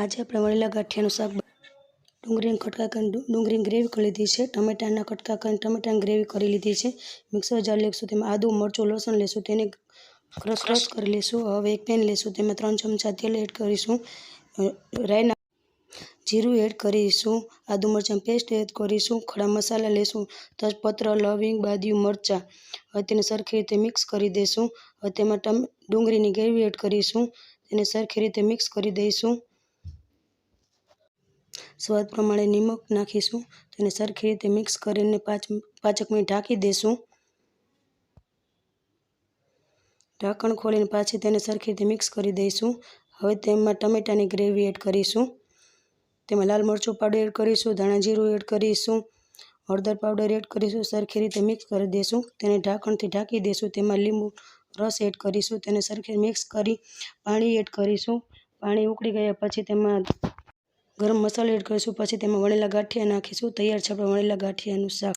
આજે આપણે વણેલા ગાંઠિયાનું શાક ડુંગળીના કટકા કરીને ડુંગળીની ગ્રેવી કરી લીધી છે, ટમેટાના કટકા કરીને ટમેટાની ગ્રેવી કરી લીધી છે। મિક્સર જાર લેશું, તેમાં આદુ મરચું લસણ લેશું, તેને ક્રશ કરી લેશું। હવે એક પેન લેશું, તેમાં 3 ચમચા તેલ એડ કરીશું, રાઈના જીરું એડ કરીશું, આદુ મરચાં પેસ્ટ એડ કરીશું, ખડા મસાલા લેશું, તેજપત્ર, લવિંગ, બાદિયું, મરચાં। હવે તેને સરખી રીતે મિક્સ કરી દઈશું। હવે તેમાં ડુંગળીની ગ્રેવી એડ કરીશું, તેને સરખી રીતે મિક્સ કરી દઈશું। સ્વાદ પ્રમાણે નિમક નાખીશું, તેને સરખી રીતે મિક્સ કરીને 5 મિનિટ ઢાંકી દઈશું। ઢાંકણ ખોલીને પાછી તેને સરખી રીતે મિક્સ કરી દઈશું। હવે તેમાં ટમેટાની ગ્રેવી એડ કરીશું, તેમાં લાલ મરચું પાવડર એડ કરીશું, ધાણા જીરું એડ કરીશું, હળદર પાવડર એડ કરીશું, સરખી રીતે મિક્સ કરી દઈશું। તેને ઢાંકણથી ઢાંકી દઈશું, તેમાં લીંબુ રસ એડ કરીશું, તેને સરખી મિક્સ કરી પાણી એડ કરીશું। પાણી ઉકળી ગયા પછી તેમાં ગરમ મસાલો એડ કરીશું, પછી તેમાં વણેલા ગાંઠિયા નાખીશું। તૈયાર છે આપણે વણેલા ગાંઠિયાનું શાક।